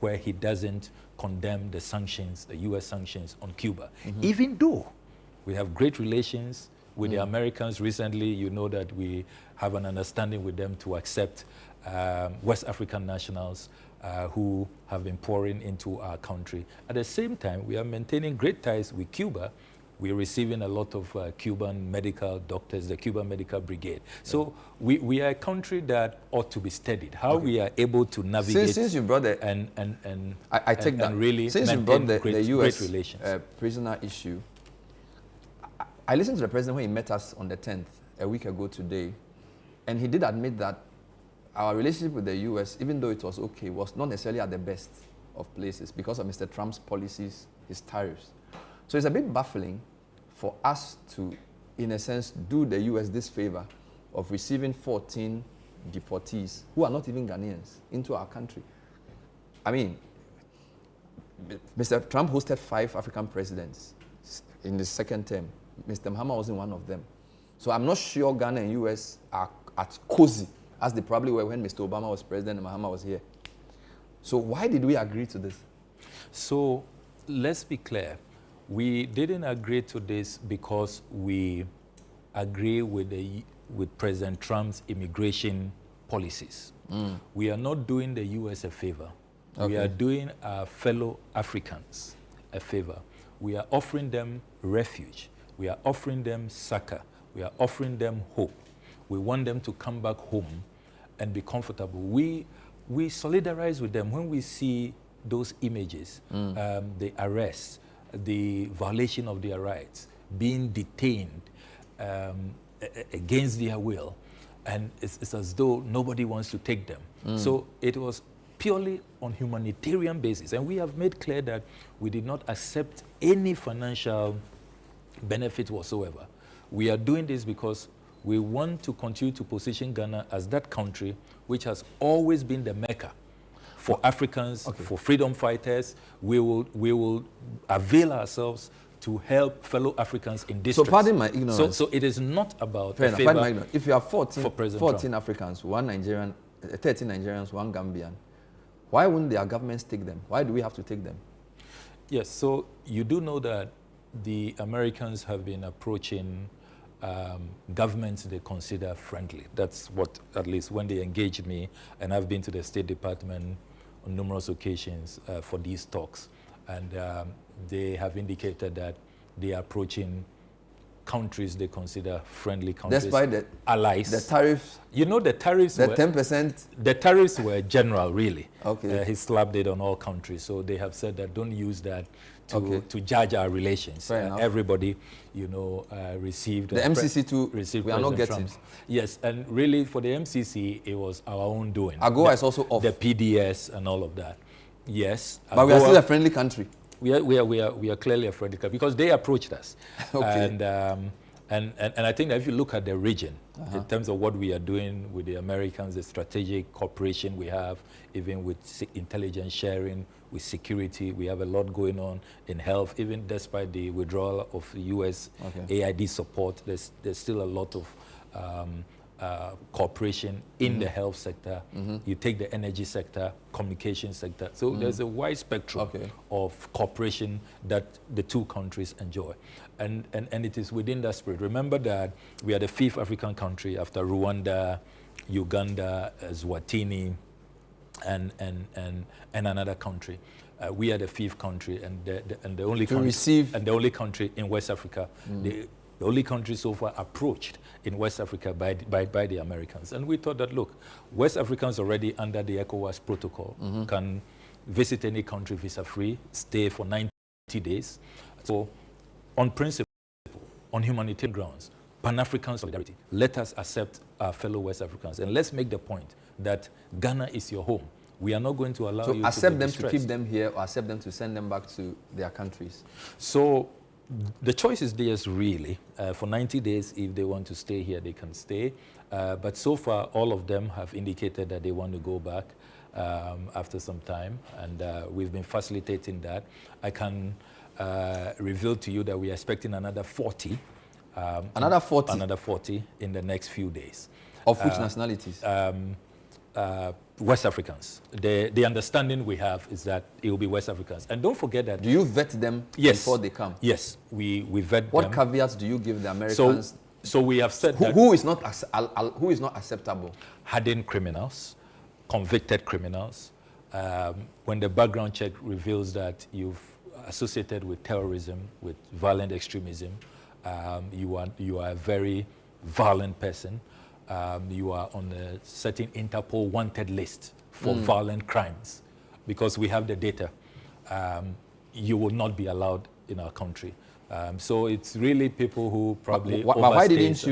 where he doesn't condemn the sanctions, the U.S. sanctions on Cuba, even though we have great relations with the Americans. Recently, you know that we have an understanding with them to accept West African nationals who have been pouring into our country. At the same time, we are maintaining great ties with Cuba. We're receiving a lot of Cuban medical doctors, the Cuban Medical Brigade. So we are a country that ought to be studied. How we are able to navigate since you brought the, I take that. And really since you brought the U.S. great relations. Prisoner issue, I listened to the president when he met us on the 10th, a week ago today, and he did admit that our relationship with the U.S., even though it was okay, was not necessarily at the best of places because of Mr. Trump's policies, his tariffs. So it's a bit baffling for us to, in a sense, do the U.S. this favor of receiving 14 deportees who are not even Ghanaians into our country. I mean, Mr. Trump hosted 5 African presidents in the second term. Mr. Mahama wasn't one of them. So I'm not sure Ghana and U.S. are as cozy as they probably were when Mr. Obama was president and Mahama was here. So why did we agree to this? So let's be clear. We didn't agree to this because we agree with President Trump's immigration policies. We are not doing the U.S. a favor. We are doing our fellow Africans a favor. We are offering them refuge. We are offering them succor. We are offering them hope. We want them to come back home and be comfortable. We solidarize with them when we see those images, the arrests, the violation of their rights, being detained against their will, and it's as though nobody wants to take them. So it was purely on humanitarian basis, and we have made clear that we did not accept any financial benefit whatsoever. We are doing this because we want to continue to position Ghana as that country which has always been the Mecca for Africans, for freedom fighters. We will avail ourselves to help fellow Africans in distress. So pardon my ignorance. So it is not about Fair enough, pardon my ignorance. If you have 14 Africans, 1 Nigerian, 13 Nigerians, 1 Gambian, why wouldn't their governments take them? Why do we have to take them? Yes, so you do know that the Americans have been approaching governments they consider friendly. That's what, at least when they engaged me, and I've been to the State Department on numerous occasions for these talks, and they have indicated that they are approaching countries they consider friendly countries. Despite the allies. The tariffs. You know, the tariffs. The 10%. The tariffs were general, really. Okay. He slapped it on all countries, so they have said that don't use that to judge our relations. Everybody, you know, received. The MCC too. Received. We are not getting. Trump's. Yes, and really for the MCC, it was our own doing. AGOA is also off. The PDS and all of that. Yes. But AGOA, we are still a friendly country. We are clearly a friendly country because they approached us. And I think that if you look at the region, in terms of what we are doing with the Americans, the strategic cooperation we have, even with intelligence sharing, with security, we have a lot going on in health. Even despite the withdrawal of the U.S. AID support, there's still a lot of cooperation in the health sector. You take the energy sector, communication sector. So there's a wide spectrum of cooperation that the two countries enjoy. And it is within that spirit. Remember that we are the 5th African country after Rwanda, Uganda, Eswatini, and another country. We are the 5th country and the only only country in West Africa. The only country so far approached in West Africa by the Americans. And we thought that, look, West Africans already under the ECOWAS protocol can visit any country visa-free, stay for 90 days. So on principle, on humanitarian grounds, Pan-African solidarity, let us accept our fellow West Africans. And let's make the point that Ghana is your home. We are not going to allow you to accept them to keep them here or accept them to send them back to their countries. So the choice is theirs, really. For 90 days, if they want to stay here, they can stay. But so far, all of them have indicated that they want to go back after some time, and we've been facilitating that. I can reveal to you that we are expecting another 40. Another 40? Another 40 in the next few days. Of which nationalities? West Africans. The understanding we have is that it will be West Africans. And don't forget that... Do you vet them before they come? Yes, we vet them. What caveats do you give the Americans? So we have said that... Who is not acceptable? Hardened criminals, convicted criminals. When the background check reveals that you've associated with terrorism, with violent extremism, you are a very violent person. You are on a certain Interpol wanted list for violent crimes, because we have the data. You will not be allowed in our country. So it's really people who probably why didn't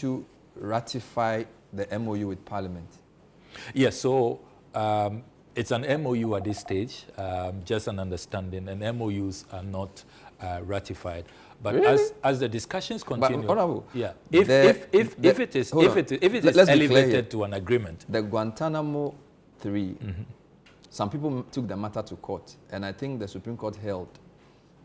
you ratify the MoU with Parliament? Yes, so it's an MoU at this stage, just an understanding, and MoUs are not ratified. But really? as the discussions continue, if it is elevated to an agreement. The Guantanamo 3, some people took the matter to court, and I think the Supreme Court held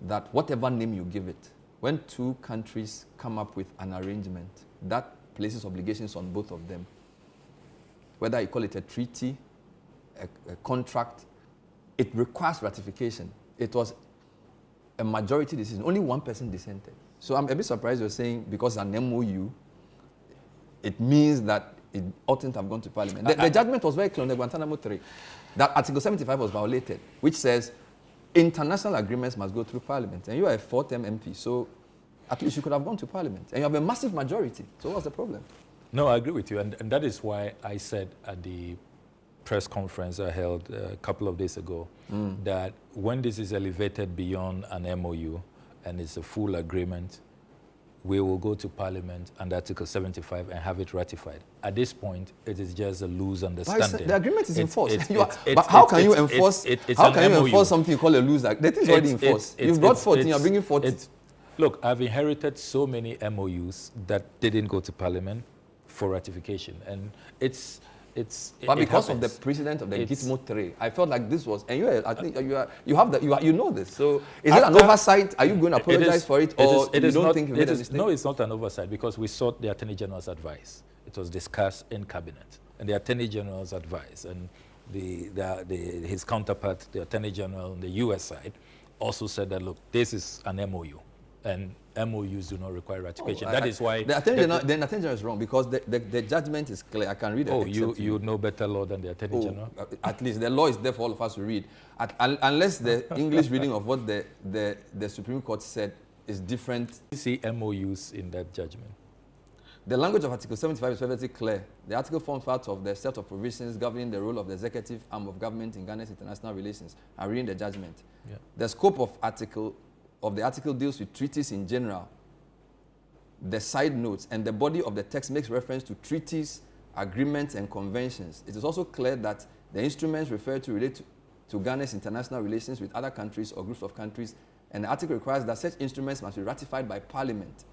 that whatever name you give it, when two countries come up with an arrangement, that places obligations on both of them. Whether you call it a treaty, a contract, it requires ratification. It was a majority decision. Only one person dissented. So I'm a bit surprised you're saying because an MoU, it means that it oughtn't have gone to Parliament. The judgment was very clear on the Guantanamo 3, that Article 75 was violated, which says international agreements must go through Parliament. And you are a 4th MP, so at least you could have gone to Parliament. And you have a massive majority. So what's the problem? No, I agree with you. And that is why I said at the press conference I held a couple of days ago that when this is elevated beyond an MoU and it's a full agreement, we will go to Parliament under Article 75 and have it ratified. At this point, it is just a loose understanding. The agreement is enforced. But how can you enforce? How can you enforce something you call a loose agreement? That is already enforced. You've brought 14. You're bringing 40. Look, I've inherited so many MoUs that didn't go to Parliament for ratification, and But because of the precedent of the Gitmo 3, I felt like this was, and you know this. So is it an oversight? Are you going to apologize for it, or you don't think you made a mistake? No, it's not an oversight, because we sought the Attorney General's advice. It was discussed in Cabinet, and the Attorney General's advice, and his counterpart, the Attorney General on the U.S. side, also said that, look, this is an MoU, and MoUs do not require ratification. That is why... The Attorney General is wrong, because the judgment is clear. I can read it. Oh, you know better law than the Attorney General? At least the law is there for all of us to read. Unless the English reading of what the Supreme Court said is different. You see MoUs in that judgment? The language of Article 75 is perfectly clear. The article forms part of the set of provisions governing the role of the executive arm of government in Ghana's international relations. I'm reading the judgment. Yeah. The scope of the article deals with treaties in general. The side notes and the body of the text makes reference to treaties, agreements, and conventions. It is also clear that the instruments referred to relate to Ghana's international relations with other countries or groups of countries, and the article requires that such instruments must be ratified by Parliament.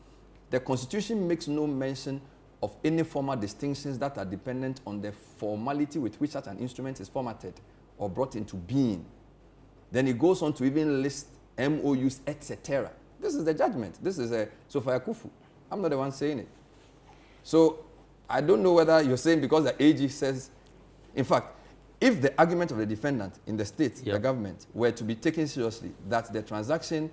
The Constitution makes no mention of any formal distinctions that are dependent on the formality with which such an instrument is formatted or brought into being. Then it goes on to even list MoUs, etc. This is the judgment. This is a Sophia Kufu. I'm not the one saying it. So I don't know whether you're saying because the AG says, in fact, if the argument of the defendant in the state, the government, were to be taken seriously, that the transaction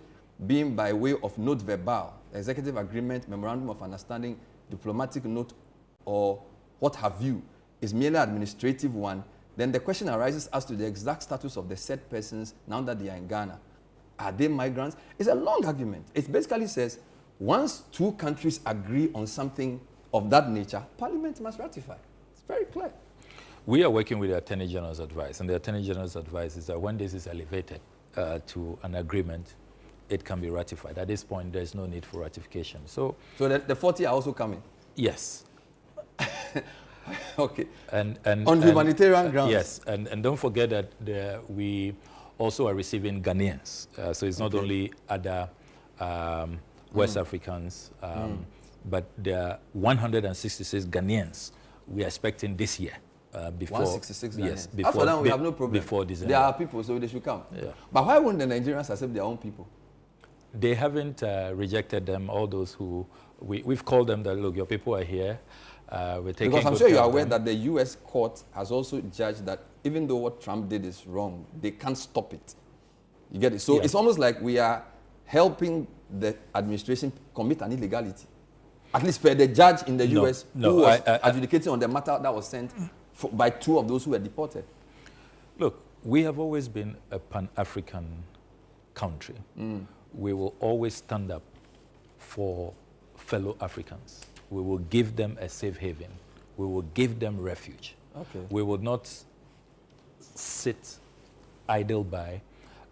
being by way of note verbal, executive agreement, memorandum of understanding, diplomatic note, or what have you, is merely an administrative one, then the question arises as to the exact status of the said persons now that they are in Ghana. Are they migrants? It's a long argument. It basically says, once two countries agree on something of that nature, Parliament must ratify. It's very clear. We are working with the Attorney General's advice, and the Attorney General's advice is that when this is elevated to an agreement, it can be ratified. At this point, there's no need for ratification. So the 40 are also coming? Yes. Okay. And on humanitarian grounds? Yes, and don't forget that we also are receiving Ghanaians. So it's not only other West Africans, but there are 166 Ghanaians we are expecting this year. Before 166 Ghanaians. Yes, before, after that, we have no problem. Before December. There are people, so they should come. Yeah. But why wouldn't the Nigerians accept their own people? They haven't rejected them, all those who... We've called them that, look, your people are here. We're taking Because I'm good sure you're care of aware them. that the U.S. court has also judged that even though what Trump did is wrong, they can't stop it. You get it? So Yeah. it's almost like we are helping the administration commit an illegality. At least per the judge in the No, U.S. no, who was adjudicating on the matter that was sent by 2 of those who were deported. Look, we have always been a Pan-African country. We will always stand up for fellow Africans. We will give them a safe haven. We will give them refuge. Okay. We will not sit idle by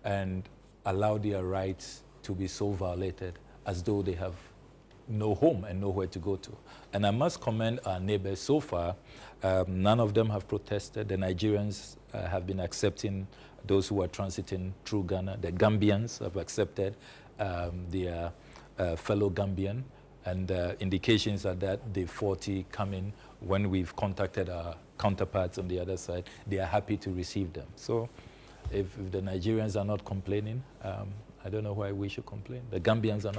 and allow their rights to be so violated as though they have no home and nowhere to go to. And I must commend our neighbors so far. None of them have protested. The Nigerians have been accepting those who are transiting through Ghana. The Gambians have accepted their fellow Gambian. And indications are that the 40 coming, when we've contacted our counterparts on the other side, they are happy to receive them. So if the Nigerians are not complaining, I don't know why we should complain. The Gambians are not